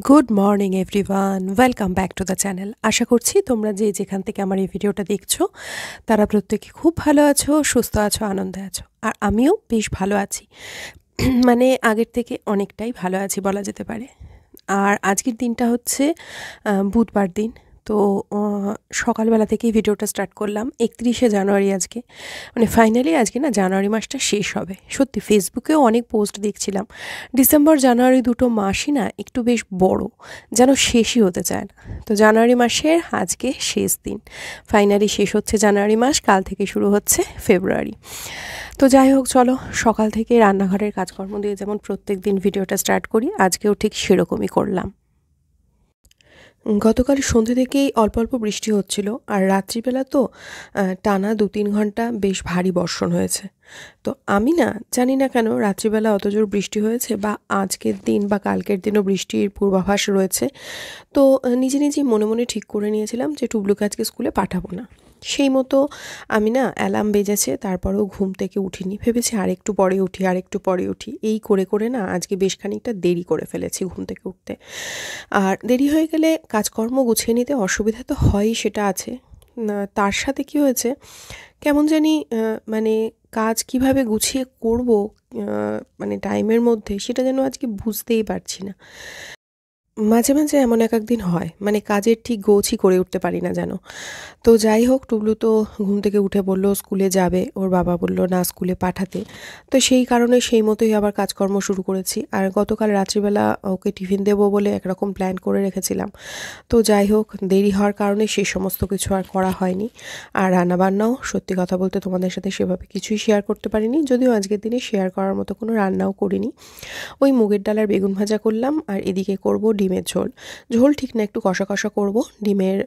Good morning everyone, welcome back to the channel. আশা করছি তোমরা যে যেখান থেকে আমার এই ভিডিওটা দেখছো তারা প্রত্যেকে খুব ভালো আছো, সুস্থ আছো, আনন্দে আছো। আর আমিও বেশ ভালো আছি, মানে আগের থেকে অনেকটাই ভালো আছি বলা যেতে পারে। আর আজকের দিনটা হচ্ছে বুধবার দিন। তো সকালবেলা থেকেই ভিডিওটা স্টার্ট করলাম। 31শে জানুয়ারি আজকে, মানে ফাইনালি আজকে না জানুয়ারি মাসটা শেষ হবে। সত্যি ফেসবুকেও অনেক পোস্ট দেখছিলাম, ডিসেম্বর জানুয়ারি দুটো মাসই না একটু বেশ বড়, যেন শেষই হতে চায় না। তো জানুয়ারি মাসের আজকে শেষ দিন, ফাইনালি শেষ হচ্ছে জানুয়ারি মাস, কাল থেকে শুরু হচ্ছে ফেব্রুয়ারি। তো যাই হোক, চলো সকাল থেকে রান্নাঘরের কাজকর্ম দিয়ে যেমন প্রত্যেক দিন ভিডিওটা স্টার্ট করি, আজকেও ঠিক সেরকমই করলাম। গতকাল সন্ধ্যে থেকেই অল্প অল্প বৃষ্টি হচ্ছিল, আর রাত্রিবেলা তো টানা 2-3 ঘন্টা বেশ ভারী বর্ষণ হয়েছে। তো আমি না জানি না কেন রাত্রিবেলা অত জোর বৃষ্টি হয়েছে, বা আজকের দিন বা কালকের দিনও বৃষ্টির পূর্বাভাস রয়েছে। তো নিজে নিজেই মনে মনে ঠিক করে নিয়েছিলাম যে টুবলুকে আজকে স্কুলে পাঠাবো না। সেই মতো আমি না অ্যালার্ম বেজেছে, তারপরেও ঘুম থেকে উঠিনি। ভেবেছি আরেকটু পরে উঠি, আরেকটু পরে উঠি, এই করে করে না আজকে বেশ খানিকটা দেরি করে ফেলেছি ঘুম থেকে উঠতে। আর দেরি হয়ে গেলে কাজকর্ম গুছিয়ে নিতে অসুবিধা তো হয়ই, সেটা আছে। তার সাথে কি হয়েছে, কেমন জানি মানে কাজ কিভাবে গুছিয়ে করব, মানে টাইমের মধ্যে, সেটা যেন আজকে বুঝতেই পারছি না। মাঝে মাঝে এমন এক দিন হয়, মানে কাজের ঠিক গোছই করে উঠতে পারি না যেন। তো যাই হোক, টুবলু তো ঘুম থেকে উঠে বলল স্কুলে যাবে, ওর বাবা বলল না স্কুলে পাঠাতে। তো সেই কারণে সেই মতোই আবার কাজকর্ম শুরু করেছি। আর গতকাল রাত্রিবেলা ওকে টিফিন দেবো বলে একরকম প্ল্যান করে রেখেছিলাম। তো যাই হোক, দেরি হওয়ার কারণে সেই সমস্ত কিছু আর করা হয়নি। আর রান্নাবান্নাও সত্যি কথা বলতে তোমাদের সাথে সেভাবে কিছুই শেয়ার করতে পারিনি, যদিও আজকের দিনে শেয়ার করার মতো কোনো রান্নাও করিনি। ওই মুগের ডাল আর বেগুন ভাজা করলাম, আর এদিকে করব ডিমের ঝোল। ঝোল ঠিক না, একটু কষা কষা করব। ডিমের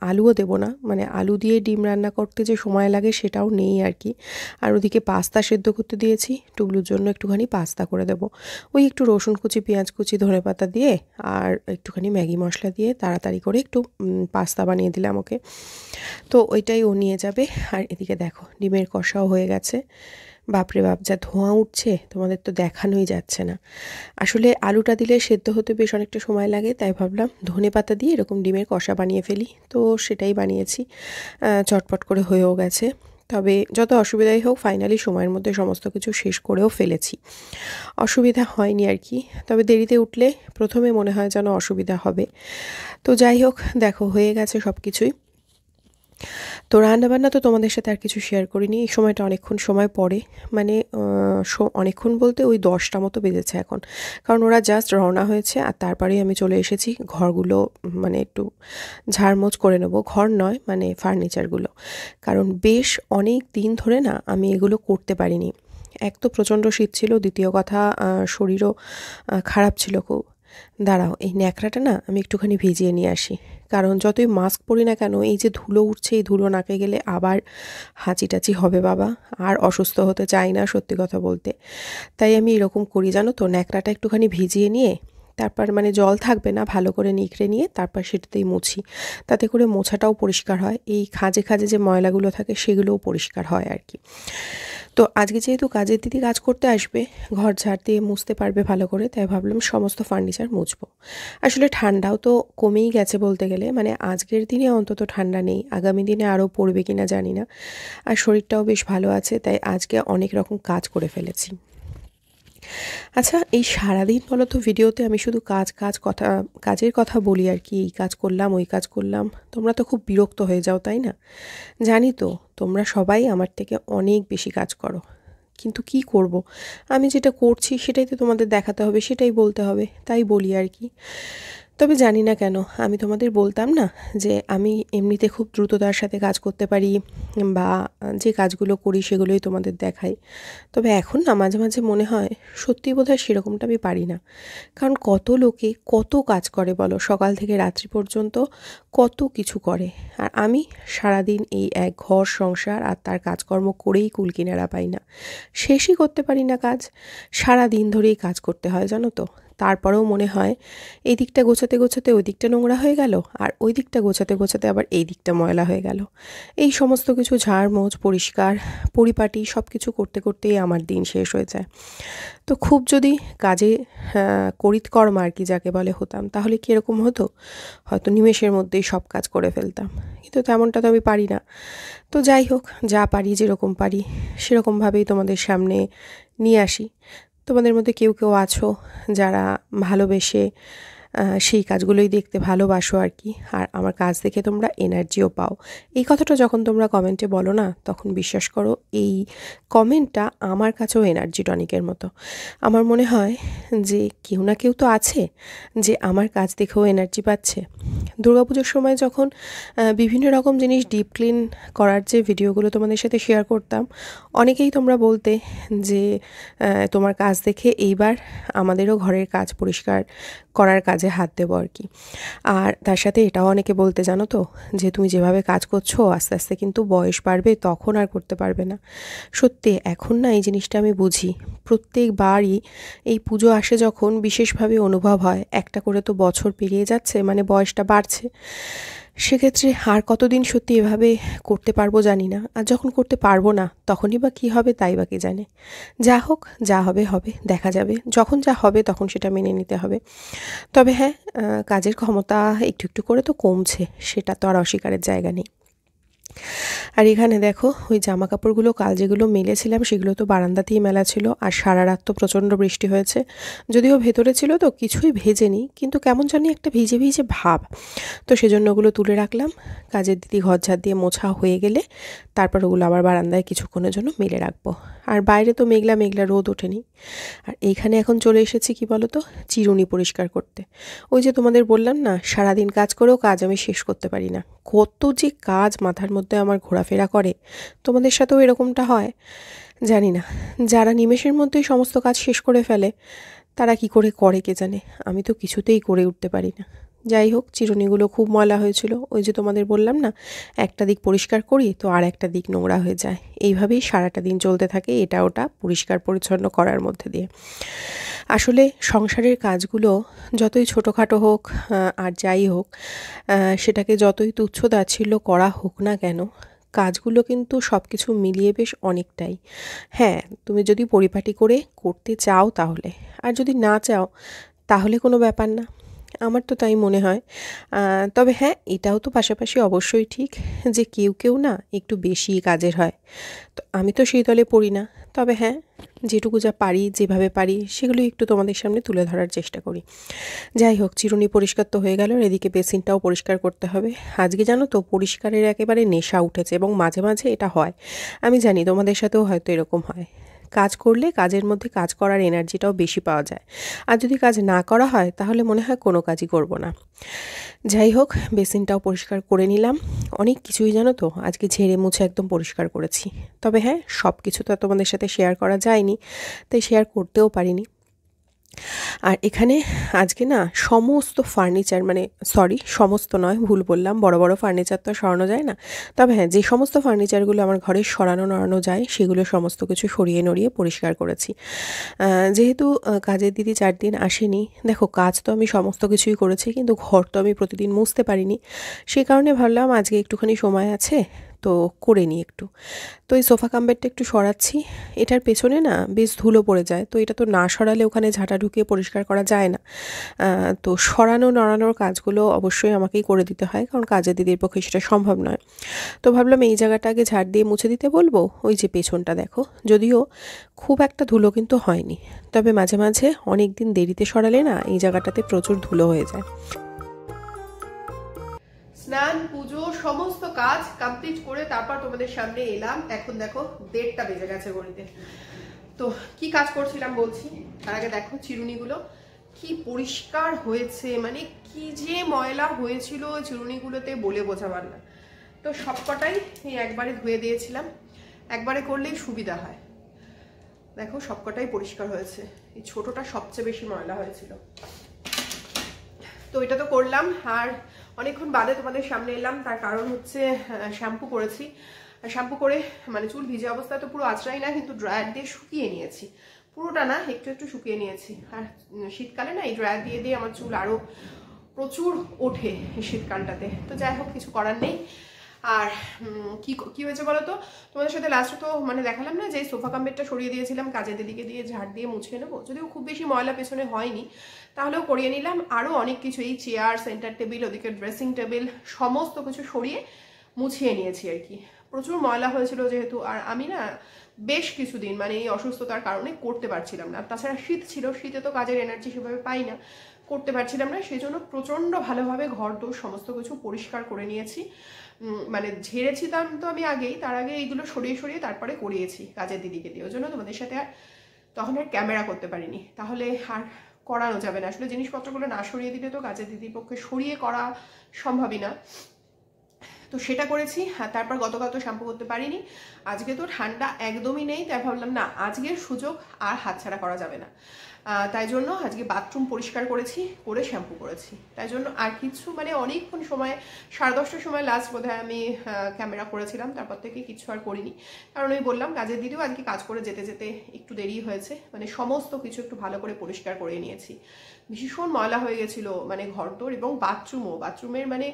আলুও দেবো না, মানে আলু দিয়ে ডিম রান্না করতে যে সময় লাগে সেটাও নেই আর কি। আর ওদিকে পাস্তা সেদ্ধ করতে দিয়েছি, টুবলুর জন্য একটুখানি পাস্তা করে দেবো। ওই একটু রসুন কুচি, পেঁয়াজ কুচি, ধনেপাতা দিয়ে আর একটুখানি ম্যাগি মশলা দিয়ে তাড়াতাড়ি করে একটু পাস্তা বানিয়ে দিলাম ওকে। তো ওইটাই ও নিয়ে যাবে। আর এদিকে দেখো ডিমের কষাও হয়ে গেছে। বাপরে বাপ, যা ধোঁয়া উঠছে, তোমাদের তো দেখানোই যাচ্ছে না। আসলে আলুটা দিলে সেদ্ধ হতে বেশ অনেকটা সময় লাগে, তাই ভাবলাম ধনেপাতা দিয়ে এরকম ডিমের কষা বানিয়ে ফেলি। তো সেটাই বানিয়েছি, চটপট করে হয়েও গেছে। তবে যত অসুবিধাই হোক, ফাইনালি সময়ের মধ্যে সমস্ত কিছু শেষ করেও ফেলেছি, অসুবিধা হয়নি আর কি। তবে দেরিতে উঠলে প্রথমে মনে হয় যেন অসুবিধা হবে। তো যাই হোক, দেখো হয়ে গেছে সব কিছুই। তো রান্নাবান্না তো তোমাদের সাথে আর কিছু শেয়ার করিনি, এই সময়টা অনেকক্ষণ সময় পরে, মানে অনেকক্ষণ বলতে ওই 10টা মতো বেজেছে এখন। কারণ ওরা জাস্ট রওনা হয়েছে, আর তারপরেই আমি চলে এসেছি ঘরগুলো মানে একটু ঝাড়মোছ করে নেবো। ঘর নয়, মানে ফার্নিচারগুলো, কারণ বেশ অনেক দিন ধরে না আমি এগুলো করতে পারিনি। এক তো প্রচণ্ড শীত ছিল, দ্বিতীয় কথা শরীরও খারাপ ছিল খুব। দাঁড়াও, এই ন্যাকড়াটা না আমি একটুখানি ভিজিয়ে নিয়ে আসি, কারণ যতই মাস্ক পরি না কেন, এই যে ধুলো উঠছে, এই ধুলো নাকে গেলে আবার হাঁচি টাচি হবে বাবা। আর অসুস্থ হতে চাই না সত্যি কথা বলতে। তাই আমি এরকম করি জানো তো, ন্যাকড়াটা একটুখানি ভিজিয়ে নিয়ে তারপর, মানে জল থাকবে না, ভালো করে নিখড়ে নিয়ে তারপর সেটাতেই মুছি। তাতে করে মোছাটাও পরিষ্কার হয়, এই খাঁজে খাঁজে যে ময়লাগুলো থাকে সেগুলোও পরিষ্কার হয় আর কি। তো আজকে যেহেতু কাজের দিদি কাজ করতে আসবে, ঘর ঝাড় দিয়ে মুছতে পারবে ভালো করে, তাই ভাবলাম সমস্ত ফার্নিচার মুছবো। আসলে ঠান্ডাও তো কমেই গেছে বলতে গেলে, মানে আজকের দিনে অন্তত ঠান্ডা নেই, আগামী দিনে আরও পড়বে কিনা জানি না। আর শরীরটাও বেশ ভালো আছে, তাই আজকে অনেক রকম কাজ করে ফেলেছি। আচ্ছা, এই সারাদিন বলো তো ভিডিওতে আমি শুধু কাজ কাজ কথা, কাজের কথা বলি আর কি, এই কাজ করলাম ওই কাজ করলাম। তোমরা তো খুব বিরক্ত হয়ে যাও তাই না? জানি তো, তোমরা সবাই আমার থেকে অনেক বেশি কাজ করো, কিন্তু কি করব, আমি যেটা করছি সেটাই তো তোমাদের দেখাতে হবে, সেটাই বলতে হবে, তাই বলি আর কি। তবে জানি না কেন আমি তোমাদের বলতাম না যে আমি এমনিতে খুব দ্রুততার সাথে কাজ করতে পারি, বা যে কাজগুলো করি সেগুলোই তোমাদের দেখাই। তবে এখন না মাঝে মাঝে মনে হয় সত্যি বোধহয় সেরকমটা আমি পারি না। কারণ কত লোকে কত কাজ করে বলো, সকাল থেকে রাত্রি পর্যন্ত কত কিছু করে, আর আমি সারাদিন এই এক ঘর সংসার আর তার কাজকর্ম করেই কুল কিনারা পাই না, শেষই করতে পারি না কাজ। সারা দিন ধরেই কাজ করতে হয় জানো তো, তারপরেও মনে হয় এই দিকটা গোছাতে গোছাতে ওই দিকটা নোংরা হয়ে গেল, আর ওই দিকটা গোছাতে গোছাতে আবার এই দিকটা ময়লা হয়ে গেল। এই সমস্ত কিছু ঝাড়মোছ, পরিষ্কার, পরিপাটি সব কিছু করতে করতেই আমার দিন শেষ হয়ে যায়। তো খুব যদি কাজে করিতকর্মা আর কি যাকে বলে হতাম, তাহলে কীরকম হতো, হয়তো নিমেষের মধ্যেই সব কাজ করে ফেলতাম, কিন্তু তেমনটা তো আমি পারি না। তো যাই হোক, যা পারি যেরকম পারি সেরকমভাবেই তোমাদের সামনে নিয়ে আসি। তোমাদের মধ্যে কেউ কেউ আছো যারা ভালোবেসে সেই কাজগুলোই দেখতে ভালোবাসো আর কি, আর আমার কাজ দেখে তোমরা এনার্জিও পাও। এই কথাটা যখন তোমরা কমেন্টে বলো না, তখন বিশ্বাস করো এই কমেন্টটা আমার কাছেও এনার্জি টনিকের মতো। আমার মনে হয় যে কেউ না কেউ তো আছে যে আমার কাজ দেখেও এনার্জি পাচ্ছে। দুর্গাপুজোর সময় যখন বিভিন্ন রকম জিনিস ডিপ ক্লিন করার যে ভিডিওগুলো তোমাদের সাথে শেয়ার করতাম, অনেকেই তোমরা বলতে যে তোমার কাজ দেখে এইবার আমাদেরও ঘরের কাজ পরিষ্কার করার কাজে হাত দেবো আর কি। আর তার সাথে এটাও অনেকে বলতে, জানো তো, যে তুমি যেভাবে কাজ করছো আস্তে আস্তে কিন্তু বয়স বাড়বে, তখন আর করতে পারবে না। সত্যি এখন না এই জিনিসটা আমি বুঝি। প্রত্যেকবারই এই পুজো আসে যখন বিশেষভাবে অনুভব হয়, একটা করে তো বছর পেরিয়ে যাচ্ছে, মানে বয়সটা বাড়ছে। সেক্ষেত্রে আর কতদিন সত্যি এভাবে করতে পারবো জানি না। আর যখন করতে পারবো না তখনই বা কী হবে তাই বা কে জানে। যা হোক, যা হবে হবে, দেখা যাবে। যখন যা হবে তখন সেটা মেনে নিতে হবে। তবে হ্যাঁ, কাজের ক্ষমতা একটু একটু করে তো কমছে, সেটা তো আর অস্বীকারের জায়গা নেই। আর এখানে দেখো, ওই জামা কাপড়গুলো কাল যেগুলো মেলেছিলাম সেগুলো তো বারান্দাতেই মেলা ছিল, আর সারা রাত তো প্রচণ্ড বৃষ্টি হয়েছে। যদিও ভেতরে ছিল তো কিছুই ভেজেনি, কিন্তু কেমন জানি একটা ভিজে ভিজে ভাব, তো সেজন্য ওগুলো তুলে রাখলাম। কাজের দিদি ঘর ঝাড় দিয়ে মোছা হয়ে গেলে তারপর ওগুলো আবার বারান্দায় কিছুক্ষণের জন্য মেলে রাখবো। আর বাইরে তো মেঘলা মেঘলা, রোদ ওঠেনি। আর এইখানে এখন চলে এসেছি কি বলো তো, চিরুনি পরিষ্কার করতে। ওই যে তোমাদের বললাম না, সারাদিন কাজ করেও কাজ আমি শেষ করতে পারি না। কত যে কাজ মাথার মধ্যে আমার ঘোরাফেরা করে। তোমাদের সাথেও এরকমটা হয় জানি না। যারা নিমেষের মধ্যেই সমস্ত কাজ শেষ করে ফেলে তারা কি করে করে কে জানে। আমি তো কিছুতেই করে উঠতে পারি না। যাই হোক, চিরুনিগুলো খুব ময়লা হয়েছিল। ওই যে তোমাদের বললাম না, একটা দিক পরিষ্কার করি তো আর একটা দিক নোংরা হয়ে যায়। এইভাবেই সারাটা দিন চলতে থাকে, এটা ওটা পরিষ্কার পরিচ্ছন্ন করার মধ্যে দিয়ে। আসলে সংসারের কাজগুলো যতই ছোটোখাটো হোক আর যাই হোক, সেটাকে যতই তুচ্ছ তাচ্ছিল্য করা হোক না কেন, কাজগুলো কিন্তু সব কিছু মিলিয়ে বেশ অনেকটাই। হ্যাঁ, তুমি যদি পরিপাটি করে করতে চাও তাহলে, আর যদি না চাও তাহলে কোনো ব্যাপার না। আমার তো তাই মনে হয়। তবে হ্যাঁ, এটাও তো পাশাপাশি অবশ্যই ঠিক যে কেউ কেউ না একটু বেশি কাজের হয়, তো আমি তো সেই দলে পড়ি না। তবে হ্যাঁ, যেটুকু যা পারি, যেভাবে পারি সেগুলো একটু তোমাদের সামনে তুলে ধরার চেষ্টা করি। যাই হোক, চিরুনি পরিষ্কার তো হয়ে গেল, এদিকে বেসিনটাও পরিষ্কার করতে হবে। আজকে জানো তো, পরিষ্কারের একেবারে নেশা উঠেছে, এবং মাঝে মাঝে এটা হয়। আমি জানি তোমাদের সাথেও হয়তো এরকম হয়। কাজ করলে কাজের মধ্যে কাজ করার এনার্জিটাও বেশি পাওয়া যায়, আর যদি কাজ না করা হয় তাহলে মনে হয় কোনো কাজই করব না। যাই হোক, বেসিনটাও পরিষ্কার করে নিলাম। অনেক কিছুই জানো তো আজকে ঝেড়ে মুছে একদম পরিষ্কার করেছি। তবে হ্যাঁ, সব কিছু তো তোমাদের সাথে শেয়ার করা যায়নি, তাই শেয়ার করতেও পারিনি। আর এখানে আজকে না সমস্ত ফার্নিচার, মানে সরি, সমস্ত নয়, ভুল বললাম, বড় বড় ফার্নিচার তো সরানো যায় না। তবে হ্যাঁ, যে সমস্ত ফার্নিচারগুলো আমার ঘরে সরানো নড়ানো যায় সেগুলো সমস্ত কিছু সরিয়ে নড়িয়ে পরিষ্কার করেছি। যেহেতু কাজের দিদি 4 দিন আসেনি, দেখো কাজ তো আমি সমস্ত কিছুই করেছি, কিন্তু ঘর তো আমি প্রতিদিন মুছতে পারিনি। সেই কারণে ভাবলাম আজকে একটুখানি সময় আছে তো করে নিই একটু। তো এই সোফা কাম্বেরটা একটু সরাচ্ছি। এটার পেছনে না বেশ ধুলো পড়ে যায়, তো এটা তো না সরালে ওখানে ঝাঁটা ঢুকিয়ে পরিষ্কার করা যায় না। তো সরানো নড়ানোর কাজগুলো অবশ্যই আমাকেই করে দিতে হয়, কারণ কাজের দিদির পক্ষে সেটা সম্ভব নয়। তো ভাবলাম এই জায়গাটা আগে ঝাড় দিয়ে মুছে দিতে বলবো। ওই যে পেছনটা দেখো, যদিও খুব একটা ধুলো কিন্তু হয়নি, তবে মাঝে মাঝে অনেক দিন দেরিতে সরালে না এই জায়গাটাতে প্রচুর ধুলো হয়ে যায়। স্নান, পুজো, সমস্ত কাজ কমপ্লিট করে তারপর তোমাদের সামনে এলাম। এখন দেখো 1:30 বেজে গেছে ঘড়িতে। তো কি কাজ করছিলাম বলছি। তার আগে দেখো চিরুনিগুলো কি পরিষ্কার হয়েছে, মানে কি যে ময়লা হয়েছিল চিরুনিগুলোতে বলে বোঝাবার না। তো সবকটাই এই একবারে ধুয়ে দিয়েছিলাম, একবারে করলেই সুবিধা হয়। দেখো সবকটাই পরিষ্কার হয়েছে, এই ছোটটা সবচেয়ে বেশি ময়লা হয়েছিল। তো এটা তো করলাম, আর অনেকক্ষণ বাদে তোমাদের সামনে এলাম। তার কারণ হচ্ছে শ্যাম্পু করেছি। শ্যাম্পু করে মানে চুল ভিজে অবস্থায় তো পুরো আঁচড়াই না, কিন্তু ড্রায়ার দিয়ে শুকিয়ে নিয়েছি। পুরোটা না, একটু একটু শুকিয়ে নিয়েছি। আর শীতকালে না এই ড্রায়ার দিয়ে দিয়ে আমার চুল আরও প্রচুর ওঠে এই শীতকালটাতে। তো যাই হোক, কিছু করার নেই। আর কি হয়েছে বলো তো, তোমাদের সাথে লাস্টে তো মানে দেখালাম না যে সোফা কাম্বেরটা সরিয়ে দিয়েছিলাম, কাজের দিদিকে দিয়ে ঝাড় দিয়ে মুছিয়ে নেবো। যদিও খুব বেশি ময়লা পেছনে হয়নি, তাহলেও করিয়ে নিলাম। আরও অনেক কিছু, এই চেয়ার, সেন্টার টেবিল, ওদিকে ড্রেসিং টেবিল, সমস্ত কিছু সরিয়ে মুছিয়ে নিয়েছি আর কি। প্রচুর ময়লা হয়েছিল যেহেতু, আর আমি না বেশ কিছুদিন মানে এই অসুস্থতার কারণে করতে পারছিলাম না। তাছাড়া শীত ছিল, শীতে তো কাজের এনার্জি সেভাবে পাই না, করতে পারছিলাম না। সেই জন্য প্রচণ্ড ভালোভাবে ঘর দোর সমস্ত কিছু পরিষ্কার করে নিয়েছি। মানে ঝেড়েছি তো আমি আগেই, তার আগে এইগুলো সরিয়ে সরিয়ে তারপরে করিয়েছি কাজের দিদিকে দিয়ে। ওই জন্য তোমাদের সাথে তখন আর ক্যামেরা করতে পারিনি, তাহলে আর করানো যাবে না। আসলে জিনিসপত্রগুলো না সরিয়ে দিলে তো কাজের দিদির পক্ষে সরিয়ে করা সম্ভবই না। তো সেটা করেছি। আর তারপর গতকাল তো শ্যাম্পু করতে পারিনি, আজকে তো ঠান্ডা একদমই নেই, তাই ভাবলাম না আজকের সুযোগ আর হাতছাড়া করা যাবে না। তাই জন্য আজকে বাথরুম পরিষ্কার করেছি, করে শ্যাম্পু করেছি। তাই জন্য আর কিছু মানে অনেকক্ষণ সময়, 10:30টার সময় লাস্ট বোধহয় আমি ক্যামেরা করেছিলাম, তারপর থেকে কিছু আর করিনি। কারণ ওই বললাম কাজের দিদিও আজকে কাজ করে যেতে যেতে একটু দেরি হয়েছে, মানে সমস্ত কিছু একটু ভালো করে পরিষ্কার করে নিয়েছি। ভীষণ ময়লা হয়ে গেছিলো মানে ঘরদোর, এবং বাথরুমের মানে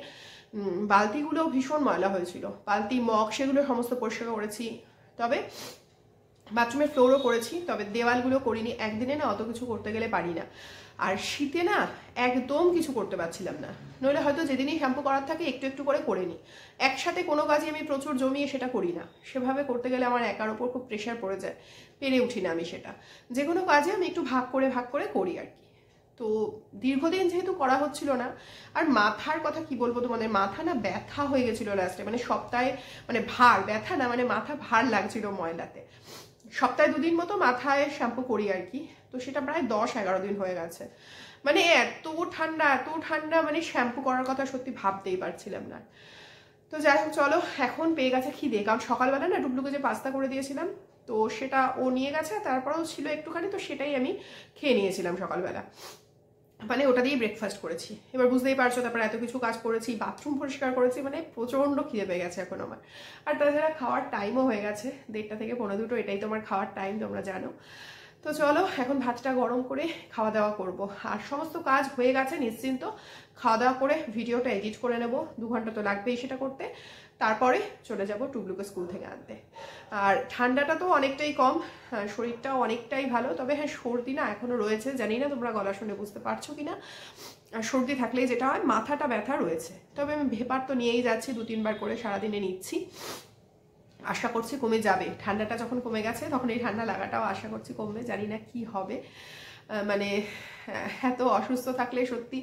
বালতিগুলো ভীষণ ময়লা হয়েছিল, বালতি মগ সেগুলো সমস্ত পরিষ্কার করেছি। তবে বাথরুমের ফ্লোরও করেছি, তবে দেওয়ালগুলো করিনি। একদিনে না অত কিছু করতে গেলে পারি না, আর শীতে না একদম কিছু করতে পারছিলাম না। নইলে হয়তো যেদিনই শ্যাম্পু করার থাকে একটু একটু করে নিই, একসাথে কোনো কাজই আমি প্রচুর জমিয়ে সেটা করি না। সেভাবে করতে গেলে আমার একার ওপর খুব প্রেশার পড়ে যায়, পেরে উঠি না আমি সেটা। যে কোনো কাজে আমি একটু ভাগ করে করি আর কি। তো দীর্ঘদিন যেহেতু করা হচ্ছিল না, আর মাথার কথা কি বলবো তোমাদের, মাথা না ব্যথা হয়ে গেছিলো লাস্টে, মানে সপ্তাহে, মানে ভার, ব্যথা না মানে মাথা ভার লাগছিল ময়লাতে। সপ্তাহে 2 দিন মতো মাথায় শ্যাম্পু করি আর কি। তো সেটা প্রায় 10-11 দিন হয়ে গেছে। মানে এত ঠান্ডা মানে শ্যাম্পু করার কথা সত্যি ভাবতেই পারছিলাম না। তো যাই হোক, চলো এখন পেয়ে গেছে খিদে, কারণ সকালবেলা না ডুবলুকে যে পাস্তা করে দিয়েছিলাম, তো সেটা ও নিয়ে গেছে, তারপরেও ছিল একটুখানি, তো সেটাই আমি খেয়ে নিয়েছিলাম সকালবেলা, মানে ওটা দিয়ে ব্রেকফাস্ট করেছি। এবার বুঝতেই পারছো, তারপর এত কিছু কাজ করেছি, বাথরুম পরিষ্কার করেছি, মানে প্রচণ্ড খিদে পেয়ে গেছে এখন আমার। আর তাছাড়া খাওয়ার টাইমও হয়ে গেছে 1:30 থেকে 1:45, এটাই তোমার খাওয়ার টাইম, তোমরা জানো। তো চলো এখন ভাতটা গরম করে খাওয়া দাওয়া করব। আর সমস্ত কাজ হয়ে গেছে, নিশ্চিন্ত খাওয়া দাওয়া করে ভিডিওটা এডিট করে নেব, 2 ঘন্টা তো লাগবেই সেটা করতে। তারপরে চলে যাব টুবলুকে স্কুল থেকে আনতে। আর ঠান্ডাটা তো অনেকটাই কম, শরীরটাও অনেকটাই ভালো। তবে হ্যাঁ, সর্দি না এখনো রয়েছে, জানি না তোমরা গলা শুনে বুঝতে পারছো কিনা। আর সর্দি থাকলেই যেটা হয়, মাথাটা ব্যথা রয়েছে। তবে আমি ভেপার তো নিয়েই যাচ্ছি, 2-3 বার করে সারাদিনে নিচ্ছি, আশা করছি কমে যাবে। ঠান্ডাটা যখন কমে গেছে তখন এই ঠান্ডা লাগাটাও আশা করছি কমবে, জানি না কি হবে। মানে এত অসুস্থ থাকলে সত্যি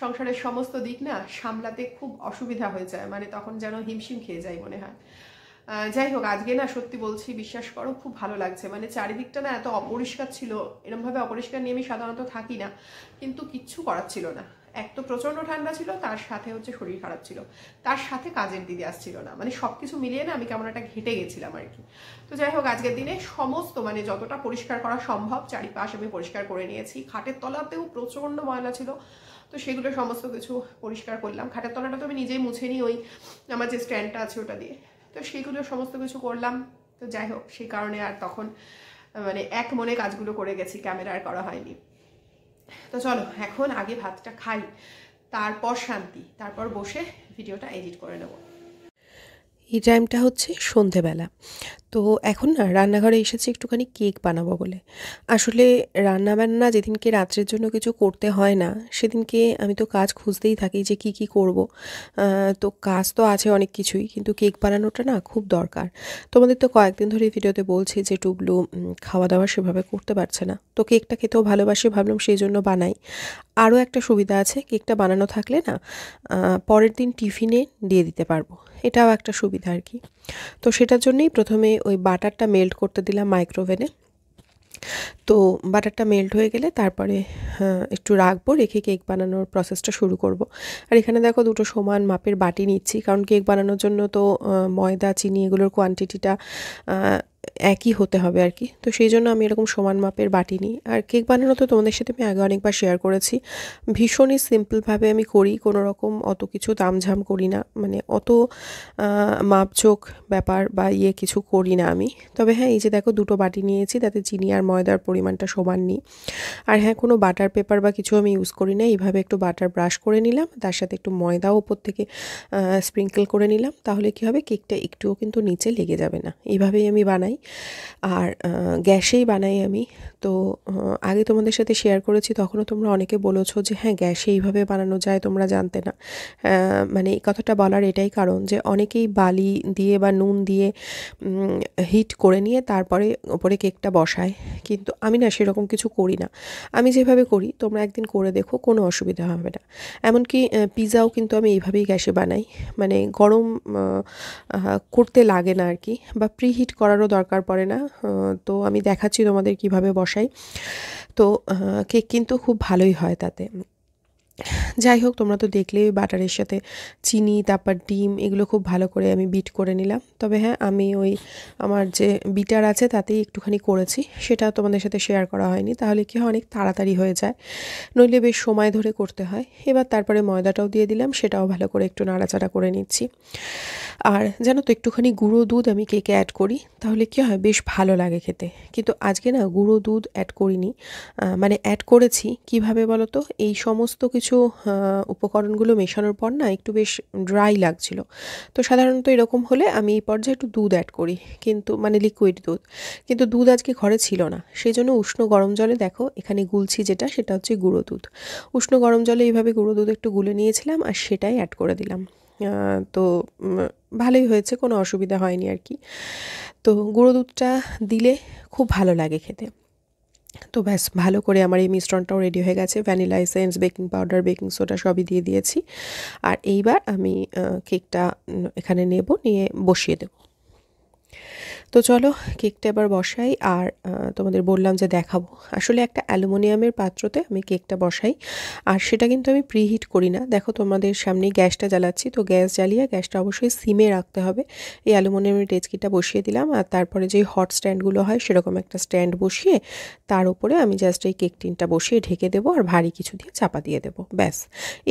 সংসারের সমস্ত দিক না সামলাতে খুব অসুবিধা হয়ে যায়, মানে তখন যেন হিমশিম খেয়ে যায় মনে হয়। যাই হোক, আজকে না সত্যি বলছি, বিশ্বাস করো খুব ভালো লাগছে। মানে চারিদিকটা না এত অপরিষ্কার ছিল, এরমভাবে অপরিষ্কার নিয়ে আমি সাধারণত থাকি না, কিন্তু কিচ্ছু করার ছিল না। এক তো প্রচণ্ড ঠান্ডা ছিল, তার সাথে হচ্ছে শরীর খারাপ ছিল, তার সাথে কাজের দিদি আসছিল না, মানে সব কিছু মিলিয়ে না আমি কেমন একটা ঘেটে গেছিলাম আর কি। তো যাই হোক, আজকের দিনে সমস্ত মানে যতটা পরিষ্কার করা সম্ভব চারিপাশ আমি পরিষ্কার করে নিয়েছি। খাটের তলাতেও প্রচণ্ড ময়লা ছিল, তো সেগুলো সমস্ত কিছু পরিষ্কার করলাম। খাটের তলাটা তো আমি নিজেই মুছে নিই, ওই আমার যে স্ট্যান্ডটা আছে ওটা দিয়ে। তো সেইগুলো সমস্ত কিছু করলাম। তো যাই হোক, সেই কারণে আর তখন মানে এক মনে কাজগুলো করে গেছি, ক্যামেরা আর করা হয়নি। তো চলো এখন আগে ভাতটা খাই, তারপর শান্তি, তারপর বসে ভিডিওটা এডিট করে নেব। এই টাইমটা হচ্ছে সন্ধেবেলা। তো এখন না রান্নাঘরে এসেছি একটুখানি কেক বানাবো বলে। আসলে রান্নাবান্না যেদিনকে রাত্রের জন্য কিছু করতে হয় না, সেদিনকে আমি তো কাজ খুঁজতেই থাকি যে কি করব। তো কাজ তো আছে অনেক কিছুই, কিন্তু কেক বানানোটা না খুব দরকার। তোমাদের তো কয়েকদিন ধরে ভিডিওতে বলছি যে টুবলু খাওয়া দাওয়া সেভাবে করতে পারছে না, তো কেকটা খেতেও ভালোবাসি, ভাবলাম সেই জন্য বানাই। আরও একটা সুবিধা আছে, কেকটা বানানো থাকলে না পরের দিন টিফিনে দিয়ে দিতে পারবো, এটাও একটা সুবিধা আর কি। তো সেটার জন্যই প্রথমে ওই বাটারটা মেল্ট করতে দিলাম মাইক্রোওভেনে। তো বাটারটা মেল্ট হয়ে গেলে তারপরে একটু রাখবো, রেখে কেক বানানোর প্রসেসটা শুরু করব। আর এখানে দেখো 2টো সমান মাপের বাটি নিচ্ছি, কারণ কেক বানানোর জন্য তো ময়দা চিনি এগুলোর কোয়ান্টিটিটা একই হতে হবে আর কি। তো সেই জন্য আমি এরকম সমান মাপের বাটি নিই। আর কেক বানানো তো তোমাদের সাথে আমি আগে অনেকবার শেয়ার করেছি। ভীষণই সিম্পলভাবে আমি করি, কোনো রকম অত কিছু তামঝাম করি না, মানে অত মাপঝোঁক ব্যাপার বা কিছু করি না আমি। তবে হ্যাঁ, এই যে দেখো দুটো বাটি নিয়েছি, তাতে চিনি আর ময়দার পরিমাণটা সমান নিই। আর হ্যাঁ, কোনো বাটার পেপার বা কিছু আমি ইউজ করি না। এইভাবে একটু বাটার ব্রাশ করে নিলাম, তার সাথে একটু ময়দাও ওপর থেকে স্প্রিঙ্কেল করে নিলাম। তাহলে কি হবে, কেকটা একটুও কিন্তু নিচে লেগে যাবে না। এইভাবেই আমি বানাই, আর গ্যাসেই বানাই আমি। তো আগে তোমাদের সাথে শেয়ার করেছি, তখনও তোমরা অনেকে বলেছো যে হ্যাঁ, গ্যাসে এইভাবে বানানো যায়, তোমরা জানতে না। মানে এই কথাটা বলার এটাই কারণ যে অনেকেই বালি দিয়ে বা নুন দিয়ে হিট করে নিয়ে তারপরে ওপরে কেকটা বসায়, কিন্তু আমি না সেরকম কিছু করি না। আমি যেভাবে করি তোমরা একদিন করে দেখো, কোনো অসুবিধা হবে না। এমনকি পিৎজাও কিন্তু আমি এইভাবেই গ্যাসে বানাই, মানে গরম করতে লাগে না আর কি, বা প্রিহিট করারও দরকার পড়ে না। তো আমি দেখাচ্ছি তোমাদের কিভাবে বসাই। তো কেক কিন্তু খুব ভালোই হয় তাতে। যাই হোক, তোমরা তো দেখলেই বাটারের সাথে চিনি, তারপর ডিম, এগুলো খুব ভালো করে আমি বিট করে নিলাম। তবে হ্যাঁ, আমি ওই আমার যে বিটার আছে তাতেই একটুখানি করেছি, সেটা তোমাদের সাথে শেয়ার করা হয়নি। তাহলে কি হয়, অনেক তাড়াতাড়ি হয়ে যায়, নইলে বেশ সময় ধরে করতে হয়। এবার তারপরে ময়দাটাও দিয়ে দিলাম, সেটাও ভালো করে একটু নাড়াচাড়া করে নিচ্ছি। আর জানো তো, একটুখানি গুঁড়ো দুধ আমি কেকে অ্যাড করি, তাহলে কি হয়, বেশ ভালো লাগে খেতে। কিন্তু আজকে না গুঁড়ো দুধ অ্যাড করিনি, মানে অ্যাড করেছি কিভাবে বলো তো, এই সমস্ত কিছু উপকরণগুলো মেশানোর পর না একটু বেশ ড্রাই লাগছিল। তো সাধারণত এরকম হলে আমি এই পর্যায়ে একটু দুধ অ্যাড করি, কিন্তু মানে লিকুইড দুধ। কিন্তু দুধ আজকে ঘরে ছিল না, সেই জন্য উষ্ণ গরম জলে দেখো এখানে গুলছি, যেটা সেটা হচ্ছে গুঁড়ো দুধ। উষ্ণ গরম জলে এইভাবে গুঁড়ো দুধ একটু গুলে নিয়েছিলাম, আর সেটাই অ্যাড করে দিলাম। তো ভালোই হয়েছে, কোনো অসুবিধা হয়নি আর কি। তো গুঁড়ো দুধটা দিলে খুব ভালো লাগে খেতে। তো ব্যাস, ভালো করে আমার এই মিশ্রণটাও রেডি হয়ে গেছে। Vanilla essence, baking powder, baking soda সবই দিয়ে দিয়েছি। আর এইবার আমি কেকটা এখানে নিয়ে বসিয়ে দেবো। তো চলো, কেকটা এবার বসাই। আর তোমাদের বললাম যে দেখাবো, আসলে একটা অ্যালুমিনিয়ামের পাত্রতে আমি কেকটা বসাই। আর সেটা কিন্তু আমি প্রিহিট করি না। দেখো, তোমাদের সামনেই গ্যাসটা জ্বালাচ্ছি, তো গ্যাস জ্বালিয়ে গ্যাসটা অবশ্যই সিমে রাখতে হবে। এই অ্যালুমিনিয়ামের ডেচকিটা বসিয়ে দিলাম, আর তারপরে যেই হট স্ট্যান্ডগুলো হয় সেরকম একটা স্ট্যান্ড বসিয়ে তার উপরে আমি জাস্ট এই কেক টিনটা বসিয়ে ঢেকে দেবো, আর ভারী কিছু দিয়ে চাপা দিয়ে দেবো। ব্যাস,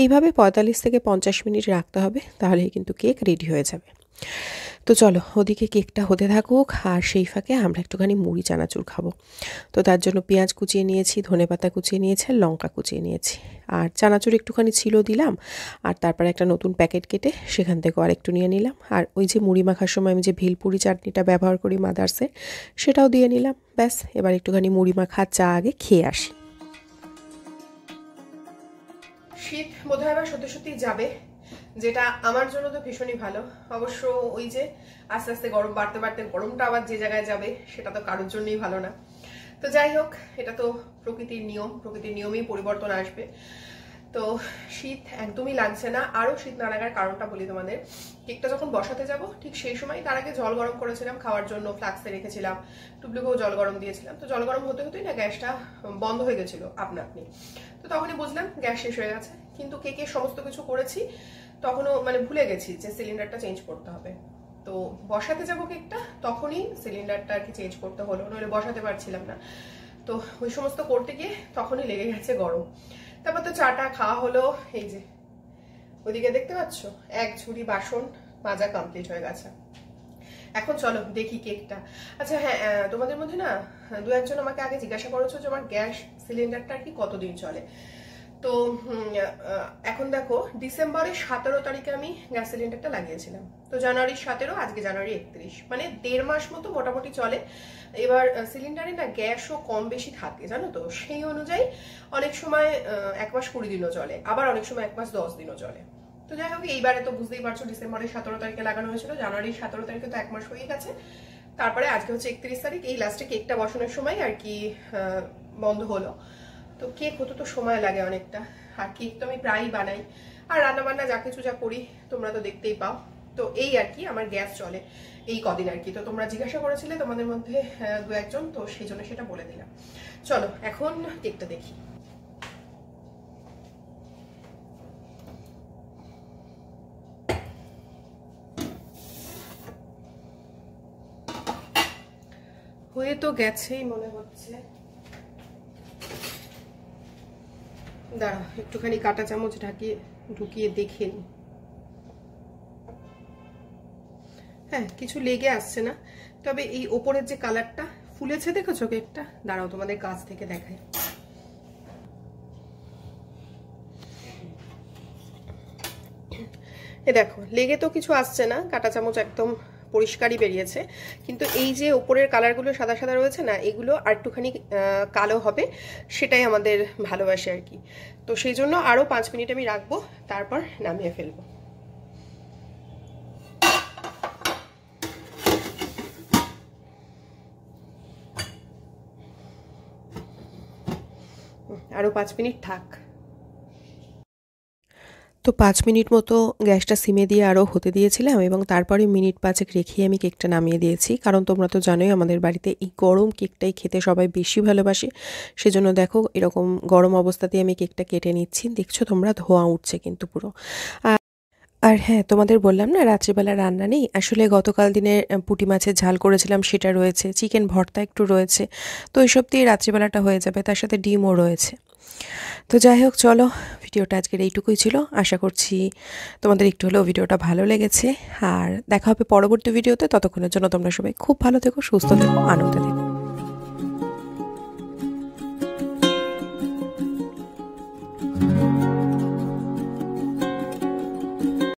এইভাবে 45 থেকে 50 মিনিট রাখতে হবে, তাহলেই কিন্তু কেক রেডি হয়ে যাবে। তো চলো, ওদিকে কেকটা হতে থাকুক, আর সেই ফাঁকে আমরা একটুখানি মুড়ি চানাচুর খাবো। তো তার জন্য পেঁয়াজ কুচিয়ে নিয়েছি, ধনেপাতা কুচিয়ে নিয়েছি, আর লঙ্কা কুচিয়ে নিয়েছি। আর চানাচুর একটুখানি ছিল, দিলাম। আর তারপরে একটা নতুন প্যাকেট কেটে সেখান থেকেও আর একটু নিয়ে নিলাম। আর ওই যে মুড়ি মাখার সময় আমি যে ভেলপুরি চাটনিটা ব্যবহার করি মাদার্সের, সেটাও দিয়ে নিলাম। ব্যাস, এবার একটুখানি মুড়ি মাখা চা আগে খেয়ে আসি। শীত বোধহয় এবার সত্যি সত্যি যাবে, যেটা আমার জন্য তো ভীষণই ভালো। অবশ্য ওই যে আস্তে আস্তে গরম বাড়তে বাড়তে গরমটা আবার যে জায়গায় যাবে, সেটা তো কারোর জন্যই ভালো না। তো যাই হোক, এটা তো প্রকৃতির নিয়ম, প্রকৃতির নিয়মেই পরিবর্তন আসবে। তো শীত একদমই লাগছে না। আরো শীত না লাগার কারণটা বলি তোমাদের। কেকটা যখন বসাতে যাব ঠিক সেই সময়, তার আগে জল গরম করেছিলাম খাওয়ার জন্য, ফ্লাক্সে রেখেছিলাম, টুবলুকেও জল গরম দিয়েছিলাম। তো জল গরম হতে হতেই না গ্যাসটা বন্ধ হয়ে গেছিল আপনা আপনি। তো তখনই বুঝলাম গ্যাস শেষ হয়ে গেছে। কিন্তু কেকের সমস্ত কিছু করেছি, তখনও মানে ভুলে গেছি যে সিলিন্ডারটা চেঞ্জ করতে হবে। তো বসাতে যাব কেকটা, তখনই সিলিন্ডারটা আর কি চেঞ্জ করতে হলো, নইলে বসাতে পারছিলাম না। তো ওই সমস্ত করতে গিয়ে তখনই লেগে গেছে গরম। তারপর তো চাটা খাওয়া হলো। এই যে ওদিকে দেখতে পাচ্ছ, এক ঝুড়ি বাসন মাজা কমপ্লিট হয়ে গেছে। এখন চলো দেখি কেকটা। আচ্ছা হ্যাঁ, তোমাদের মধ্যে না দু একজন আমাকে আগে জিজ্ঞাসা করেছো যে আমার গ্যাস সিলিন্ডারটা কি কতদিন চলে। তো এখন দেখো, ডিসেম্বরের 17 তারিখে আমি গ্যাস সিলিন্ডারটা লাগিয়েছিলাম। তো জানুয়ারির 17, আজকে জানুয়ারি 31, মানে 1.5 মাস মতো মোটামুটি চলে। এবার সিলিন্ডারে না গ্যাসও কম বেশি থাকে জানো তো, সেই অনুযায়ী অনেক সময় 1 মাস 20 দিনও চলে, আবার অনেক সময় 1 মাস 10 দিনও চলে। তো যাই হোক, এইবারে তো বুঝতেই পারছো ডিসেম্বরের 17 তারিখে লাগানো হয়েছিল, জানুয়ারির 17 তারিখে তো 1 মাস হয়ে গেছে। তারপরে আজকে হচ্ছে 31 তারিখ, এই লাস্টে কেকটা বসানোর সময় আর কি বন্ধ হলো। তো কেক হতে তো সময় লাগে অনেকটা, আর কেক তো আমি প্রায়ই বানাই, আর রান্না বান্না যা কিছু যা করি তোমরা তো দেখতেই পাও। তো এই আর কি আমার গ্যাস চলে এই কদিন আর কি। তো তোমরা জিজ্ঞাসা করেছিলে তোমাদের মধ্যে দু একজন, তো সেই জন্য সেটা বলে দিলাম। চলো এখন কেকটা দেখি। হয়ে তো গেছেই মনে হচ্ছে। দাঁড়া একটুখানি কাঁটা চামচ ঢুকিয়ে দেখে নি। হ্যাঁ, কিছু লেগে আসছে না, তবে এই ওপরের যে কালারটা ফুলেছে দেখেছো কেকটা, দাঁড়াও তোমাদের কাছ থেকে দেখাই। এ দেখো, লেগে তো কিছু আসছে না, কাঁটা চামচ একদম পরিষ্কারই বেরিয়েছে, কিন্তু এই যে উপরের কালারগুলো সাদা সাদা রয়েছে না, এগুলো আর একটুখানি কালো হবে, সেটাই আমাদের ভালোবাসে আর কি। তো সেই জন্য আরও 5 মিনিট আমি রাখবো, তারপর নামিয়ে ফেলবো। আরও 5 মিনিট থাক। তো 5 মিনিট মতো গ্যাসটা সিমে দিয়ে আরও হতে দিয়েছিলাম, এবং তারপরে মিনিট 5 রেখেই আমি কেকটা নামিয়ে দিয়েছি। কারণ তোমরা তো জানোই আমাদের বাড়িতে এই গরম কেকটাই খেতে সবাই বেশি ভালোবাসে। সেজন্য দেখো এরকম গরম অবস্থাতেই আমি কেকটা কেটে নিচ্ছি। দেখছো তোমরা, ধোঁয়া উঠছে কিন্তু পুরো। আর হ্যাঁ, তোমাদের বললাম না রাত্রিবেলা রান্না নেই, আসলে গতকাল দিনের পুঁটি মাছের ঝাল করেছিলাম সেটা রয়েছে, চিকেন ভর্তা একটু রয়েছে, তো এইসব দিয়ে রাত্রিবেলাটা হয়ে যাবে, তার সাথে ডিমও রয়েছে। তো যাই হোক, চলো ভিডিওটা আজকের এইটুকুই ছিল। আশা করছি তোমাদের একটু হলেও ভিডিওটা ভালো লেগেছে, আর দেখা হবে পরবর্তী ভিডিওতে। ততক্ষণের জন্য তোমরা সবাই খুব ভালো থেকো, সুস্থ থেকো, আনন্দে থেকো।